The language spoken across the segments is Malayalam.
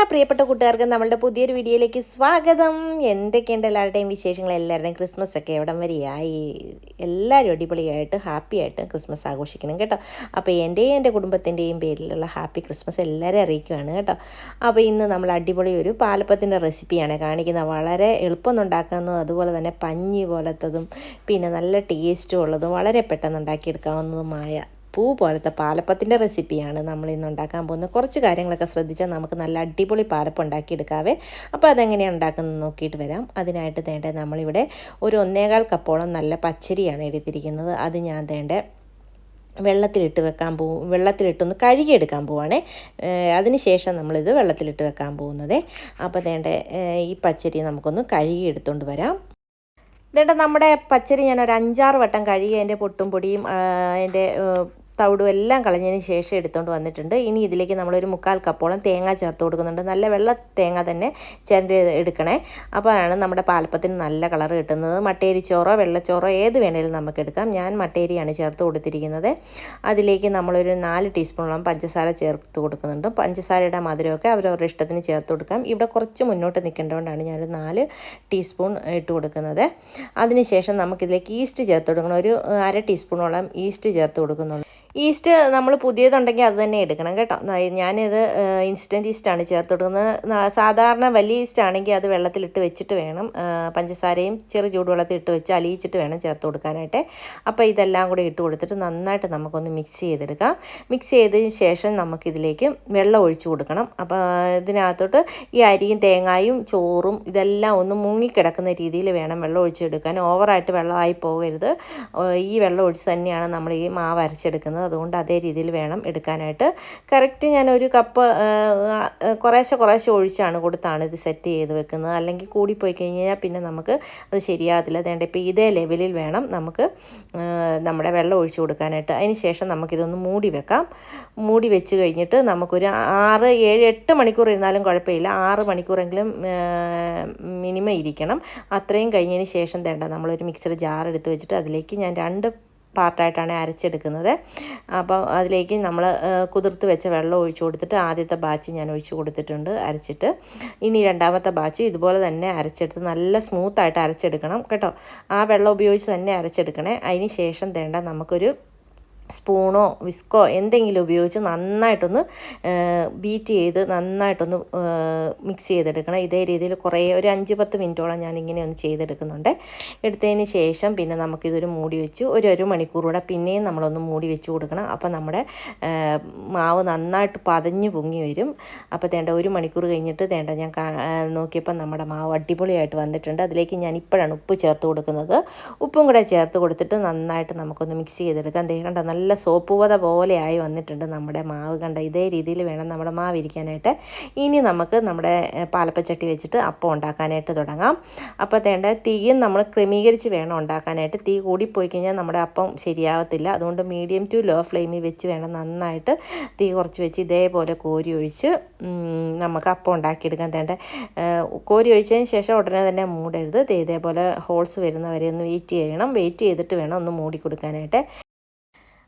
പ്രിയപ്പെട്ട കൂട്ടുകാർക്കും നമ്മളുടെ പുതിയൊരു വീഡിയോയിലേക്ക് സ്വാഗതം. എന്തൊക്കെയുണ്ട് എല്ലാവരുടെയും വിശേഷങ്ങൾ? എല്ലാവരുടെയും ക്രിസ്മസ് ഒക്കെ എവിടം വരെയായി? എല്ലാവരും അടിപൊളിയായിട്ട് ഹാപ്പി ആയിട്ട് ക്രിസ്മസ് ആഘോഷിക്കണം കേട്ടോ. അപ്പോൾ എൻ്റെയും എൻ്റെ കുടുംബത്തിൻ്റെയും പേരിലുള്ള ഹാപ്പി ക്രിസ്മസ് എല്ലാവരും അറിയിക്കുകയാണ് കേട്ടോ. അപ്പോൾ ഇന്ന് നമ്മൾ അടിപൊളി ഒരു പാലപ്പത്തിൻ്റെ റെസിപ്പിയാണ് കാണിക്കുന്നത്. വളരെ എളുപ്പം ഉണ്ടാക്കാവുന്നതും അതുപോലെ തന്നെ പഞ്ഞി പോലത്തതും പിന്നെ നല്ല ടേസ്റ്റും ഉള്ളതും വളരെ പെട്ടെന്ന് ഉണ്ടാക്കിയെടുക്കാവുന്നതുമായ പൂ പോലത്തെ പാലപ്പത്തിൻ്റെ റെസിപ്പിയാണ് നമ്മൾ ഇന്ന് ഉണ്ടാക്കാൻ പോകുന്നത്. കുറച്ച് കാര്യങ്ങളൊക്കെ ശ്രദ്ധിച്ചാൽ നമുക്ക് നല്ല അടിപൊളി പാലപ്പം ഉണ്ടാക്കിയെടുക്കാവേ. അപ്പോൾ അതെങ്ങനെയാണ് ഉണ്ടാക്കുന്നത് നോക്കിയിട്ട് വരാം. അതിനായിട്ട് വേണ്ടത് നമ്മളിവിടെ ഒരു 1.25 കപ്പോളം നല്ല പച്ചരിയാണ് എടുത്തിരിക്കുന്നത്. അത് ഞാൻ വെള്ളത്തിലിട്ടൊന്ന് കഴുകിയെടുക്കാൻ പോവാണേ. അതിന് ശേഷം നമ്മളിത് വെള്ളത്തിലിട്ട് വെക്കാൻ പോകുന്നത്. അപ്പോൾ ഈ പച്ചരി നമുക്കൊന്ന് കഴുകിയെടുത്തുകൊണ്ട് വരാം. നമ്മുടെ പച്ചരി ഞാൻ ഒരു 5-6 വട്ടം കഴുകി അതിൻ്റെ പൊട്ടും പൊടിയും അതിൻ്റെ തവിടും എല്ലാം കളഞ്ഞതിന് ശേഷം എടുത്തുകൊണ്ട് വന്നിട്ടുണ്ട്. ഇനി ഇതിലേക്ക് നമ്മളൊരു 1/4 കപ്പോളം തേങ്ങ ചേർത്ത് കൊടുക്കുന്നുണ്ട്. നല്ല വെള്ള തേങ്ങ തന്നെ ചിരണ്ടി എടുക്കണേ. അപ്പോഴാണ് നമ്മുടെ പാലപ്പത്തിന് നല്ല കളർ കിട്ടുന്നത്. മട്ടേരിച്ചോറോ വെള്ളച്ചോറോ ഏത് വേണേലും നമുക്ക് എടുക്കാം. ഞാൻ മട്ടേരിയാണ് ചേർത്ത് കൊടുത്തിരിക്കുന്നത്. അതിലേക്ക് നമ്മളൊരു 4 ടീസ്പൂണോളം പഞ്ചസാര ചേർത്ത് കൊടുക്കുന്നുണ്ട്. പഞ്ചസാരയുടെ മധുരമൊക്കെ അവരവരുടെ ഇഷ്ടത്തിന് ചേർത്ത് കൊടുക്കാം. ഇവിടെ കുറച്ച് മുന്നോട്ട് നിൽക്കേണ്ടതുകൊണ്ടാണ് ഞാനൊരു 4 ടീസ്പൂൺ ഇട്ട് കൊടുക്കുന്നത്. അതിനുശേഷം നമുക്കിതിലേക്ക് ഈസ്റ്റ് ചേർത്ത് കൊടുക്കണം. ഒരു 1/2 ടീസ്പൂണോളം ഈസ്റ്റ് ചേർത്ത് കൊടുക്കുന്നുള്ളൂ. ഈസ്റ്റ് നമ്മൾ പുതിയതുണ്ടെങ്കിൽ അത് തന്നെ എടുക്കണം കേട്ടോ. ഞാനിത് ഇൻസ്റ്റൻറ്റ് ഈസ്റ്റാണ് ചേർത്ത് കൊടുക്കുന്നത്. സാധാരണ വലിയ ഈസ്റ്റ് ആണെങ്കിൽ അത് വെള്ളത്തിലിട്ട് വെച്ചിട്ട് വേണം, പഞ്ചസാരയും ചെറു ചൂടുവെള്ളത്തിൽ ഇട്ട് വെച്ച് അലിയിച്ചിട്ട് വേണം ചേർത്ത് കൊടുക്കാനായിട്ട്. അപ്പോൾ ഇതെല്ലാം കൂടി ഇട്ട് കൊടുത്തിട്ട് നന്നായിട്ട് നമുക്കൊന്ന് മിക്സ് ചെയ്തെടുക്കാം. മിക്സ് ചെയ്തതിന് ശേഷം നമുക്കിതിലേക്ക് വെള്ളം ഒഴിച്ചു കൊടുക്കണം. അപ്പോൾ ഇതിനകത്തോട്ട് ഈ അരിയും തേങ്ങായും ചോറും ഇതെല്ലാം ഒന്ന് മുങ്ങിക്കിടക്കുന്ന രീതിയിൽ വേണം വെള്ളം ഒഴിച്ചെടുക്കാൻ. ഓവറായിട്ട് വെള്ളമായി പോകരുത്. ഈ വെള്ളം ഒഴിച്ച് തന്നെയാണ് നമ്മൾ ഈ മാവ് അരച്ചെടുക്കുന്നത്. അതുകൊണ്ട് അതേ രീതിയിൽ വേണം എടുക്കാനായിട്ട്. കറക്റ്റ് ഞാനൊരു കപ്പ് കുറേശ്ശെ ഒഴിച്ചാണ് കൊടുത്താണ് ഇത് സെറ്റ് ചെയ്ത് വെക്കുന്നത്. അല്ലെങ്കിൽ കൂടിപ്പോയി കഴിഞ്ഞാൽ പിന്നെ നമുക്ക് അത് ശരിയാകത്തില്ല. ഇപ്പോൾ ഇതേ ലെവലിൽ വേണം നമുക്ക് നമ്മുടെ വെള്ളം ഒഴിച്ചു കൊടുക്കാനായിട്ട്. അതിന് ശേഷം നമുക്കിതൊന്ന് മൂടി വെക്കാം. മൂടി വെച്ച് കഴിഞ്ഞിട്ട് നമുക്കൊരു 6, 7, 8 മണിക്കൂർ ഇരുന്നാലും കുഴപ്പമില്ല. 6 മണിക്കൂറെങ്കിലും മിനിമം ഇരിക്കണം. അത്രയും കഴിഞ്ഞതിന് ശേഷം നമ്മളൊരു മിക്സർ ജാർ എടുത്ത് വെച്ചിട്ട് അതിലേക്ക് ഞാൻ 2 പാർട്ടായിട്ടാണ് അരച്ചെടുക്കുന്നത്. അപ്പോൾ അതിലേക്ക് നമ്മൾ കുതിർത്ത് വെച്ച വെള്ളം ഒഴിച്ചു കൊടുത്തിട്ട് ആദ്യത്തെ ബാച്ച് ഞാൻ ഒഴിച്ചു കൊടുത്തിട്ടുണ്ട് അരച്ചിട്ട്. ഇനി രണ്ടാമത്തെ ബാച്ച് ഇതുപോലെ തന്നെ അരച്ചെടുത്ത് നല്ല സ്മൂത്തായിട്ട് അരച്ചെടുക്കണം കേട്ടോ. ആ വെള്ളം ഉപയോഗിച്ച് തന്നെ അരച്ചെടുക്കണേ. അതിന് ശേഷം നമുക്കൊരു സ്പൂണോ വിസ്കോ എന്തെങ്കിലും ഉപയോഗിച്ച് നന്നായിട്ടൊന്ന് ബീറ്റ് ചെയ്ത് നന്നായിട്ടൊന്ന് മിക്സ് ചെയ്തെടുക്കണം. ഇതേ രീതിയിൽ ഒരു 5-10 മിനിറ്റോളം ഞാനിങ്ങനെ ഒന്ന് ചെയ്തെടുക്കുന്നുണ്ട്. എടുത്തതിന് ശേഷം പിന്നെ നമുക്കിതൊരു മൂടി വെച്ച് ഒരു മണിക്കൂർ പിന്നെയും നമ്മളൊന്ന് മൂടി വെച്ച് കൊടുക്കണം. അപ്പോൾ നമ്മുടെ മാവ് നന്നായിട്ട് പതഞ്ഞ് പൊങ്ങി വരും. അപ്പോൾ 1 മണിക്കൂർ കഴിഞ്ഞിട്ട് ഞാൻ നോക്കിയപ്പോൾ നമ്മുടെ മാവ് അടിപൊളിയായിട്ട് വന്നിട്ടുണ്ട്. അതിലേക്ക് ഞാൻ ഇപ്പോഴാണ് ഉപ്പ് ചേർത്ത് കൊടുക്കുന്നത്. ഉപ്പും കൂടെ ചേർത്ത് കൊടുത്തിട്ട് നന്നായിട്ട് നമുക്കൊന്ന് മിക്സ് ചെയ്തെടുക്കാം. കണ്ട നല്ല സോപ്പ് പത പോലെ ആയി വന്നിട്ടുണ്ട് നമ്മുടെ മാവ്. കണ്ട ഇതേ രീതിയിൽ വേണം നമ്മുടെ മാവ് ഇരിക്കാനായിട്ട്. ഇനി നമുക്ക് നമ്മുടെ പാലപ്പച്ചട്ടി വെച്ചിട്ട് അപ്പം ഉണ്ടാക്കാനായിട്ട് തുടങ്ങാം. അപ്പോൾ തീയും നമ്മൾ ക്രമീകരിച്ച് വേണം ഉണ്ടാക്കാനായിട്ട്. തീ കൂടിപ്പോയി കഴിഞ്ഞാൽ നമ്മുടെ അപ്പം ശരിയാവത്തില്ല. അതുകൊണ്ട് മീഡിയം ടു ലോ ഫ്ലെയിമിൽ വെച്ച് വേണം നന്നായിട്ട് തീ കുറച്ച് വെച്ച് ഇതേപോലെ കോരി ഒഴിച്ച് നമുക്ക് അപ്പം ഉണ്ടാക്കിയെടുക്കാൻ. കോരി ഒഴിച്ചതിന് ശേഷം ഉടനെ തന്നെ മൂടരുത്. ഇതേപോലെ ഹോൾസ് വരുന്നവരെ ഒന്ന് വെയിറ്റ് ചെയ്യണം. വെയിറ്റ് ചെയ്തിട്ട് വേണം ഒന്ന് മൂടി കൊടുക്കാനായിട്ട്.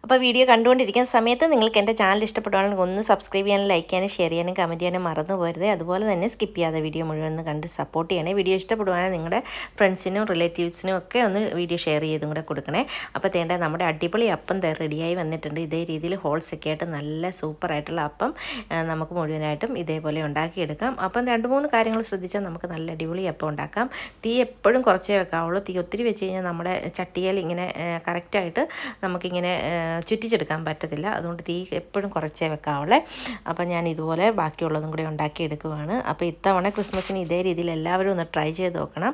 അപ്പോൾ വീഡിയോ കണ്ടുകൊണ്ടിരിക്കുന്ന സമയത്ത് നിങ്ങൾക്ക് എൻ്റെ ചാനൽ ഇഷ്ടപ്പെടുവാണെങ്കിൽ ഒന്ന് സബ്സ്ക്രൈബ് ചെയ്യാനും ലൈക്ക് ചെയ്യാനും ഷെയർ ചെയ്യാനും കമൻറ്റ് ചെയ്യാനും മറന്നു പോരുത്. അതുപോലെ തന്നെ സ്കിപ്പ് ചെയ്യാതെ വീഡിയോ മുഴുവൻ കണ്ട് സപ്പോർട്ട് ചെയ്യണേ. വീഡിയോ ഇഷ്ടപ്പെടുവാണെങ്കിൽ നിങ്ങളുടെ ഫ്രണ്ട്സിനും റിലേറ്റീവ്സിനും ഒക്കെ ഒന്ന് വീഡിയോ ഷെയർ ചെയ്തും കൂടെ കൊടുക്കണേ. അപ്പോൾ നമ്മുടെ അടിപൊളി അപ്പം റെഡിയായി വന്നിട്ടുണ്ട്. ഇതേ രീതിയിൽ ഹോൾസൊക്കെ ആയിട്ട് നല്ല സൂപ്പറായിട്ടുള്ള അപ്പം നമുക്ക് മുഴുവനായിട്ടും ഇതേപോലെ ഉണ്ടാക്കിയെടുക്കാം. അപ്പം 2-3 കാര്യങ്ങൾ ശ്രദ്ധിച്ചാൽ നമുക്ക് നല്ല അടിപൊളി അപ്പം ഉണ്ടാക്കാം. തീ എപ്പോഴും കുറച്ചേ വെക്കാവുള്ളൂ. തീ ഒത്തിരി വെച്ച് കഴിഞ്ഞാൽ നമ്മുടെ ചട്ടിയിൽ ഇങ്ങനെ കറക്റ്റായിട്ട് നമുക്കിങ്ങനെ ചുറ്റിച്ചെടുക്കാൻ പറ്റത്തില്ല. അതുകൊണ്ട് തീ എപ്പോഴും കുറച്ചേ വെക്കാവുള്ളേ. അപ്പം ഞാൻ ഇതുപോലെ ബാക്കിയുള്ളതും കൂടി ഉണ്ടാക്കിയെടുക്കുവാണ്. അപ്പോൾ ഇത്തവണ ക്രിസ്മസിന് ഇതേ രീതിയിൽ എല്ലാവരും ഒന്ന് ട്രൈ ചെയ്ത് നോക്കണം.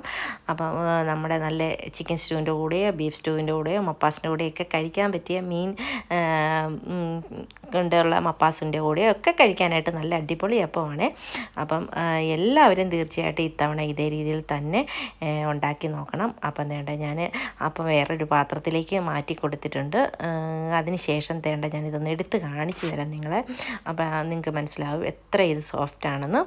അപ്പം നമ്മുടെ നല്ല ചിക്കൻ സ്റ്റൂവിൻ്റെ കൂടെയോ ബീഫ് സ്റ്റൂവിൻ്റെ കൂടെയോ മപ്പാസിൻ്റെ കൂടെയൊക്കെ കഴിക്കാൻ പറ്റിയ മീൻ കൊണ്ടുള്ള മപ്പാസിൻ്റെ കൂടെയോ ഒക്കെ കഴിക്കാനായിട്ട് നല്ല അടിപൊളി അപ്പമാണ്. അപ്പം എല്ലാവരും തീർച്ചയായിട്ടും ഇത്തവണ ഇതേ രീതിയിൽ തന്നെ ഉണ്ടാക്കി നോക്കണം. അപ്പം ഞാൻ അപ്പം വേറൊരു പാത്രത്തിലേക്ക് മാറ്റി കൊടുത്തിട്ടുണ്ട്. അതിന് ശേഷം ഞാനിതൊന്ന് എടുത്ത് കാണിച്ചു തരാം നിങ്ങളെ. അപ്പോൾ നിങ്ങൾക്ക് മനസ്സിലാവും എത്ര ഇത് സോഫ്റ്റ് ആണെന്ന്.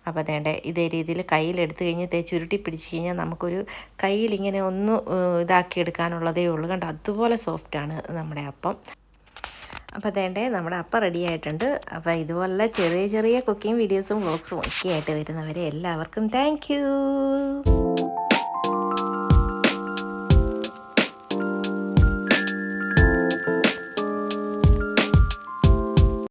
അപ്പോൾ ഇതേ രീതിയിൽ കയ്യിലെടുത്ത് കഴിഞ്ഞ് ചുരുട്ടി പിടിച്ച് കഴിഞ്ഞാൽ നമുക്കൊരു കയ്യിലിങ്ങനെ ഒന്ന് ഇതാക്കി എടുക്കാനുള്ളതേ ഉള്ളൂ. കണ്ടോ അതുപോലെ സോഫ്റ്റാണ് നമ്മുടെ അപ്പം. അപ്പോൾ അതേണ്ടേ നമ്മുടെ അപ്പം റെഡി ആയിട്ടുണ്ട്. അപ്പോൾ ഇതുപോലെ ചെറിയ ചെറിയ കുക്കിംഗ് വീഡിയോസും വ്ളോഗ്സും ഒക്കെ ആയിട്ട് വരുന്നവരെ എല്ലാവർക്കും താങ്ക് യു.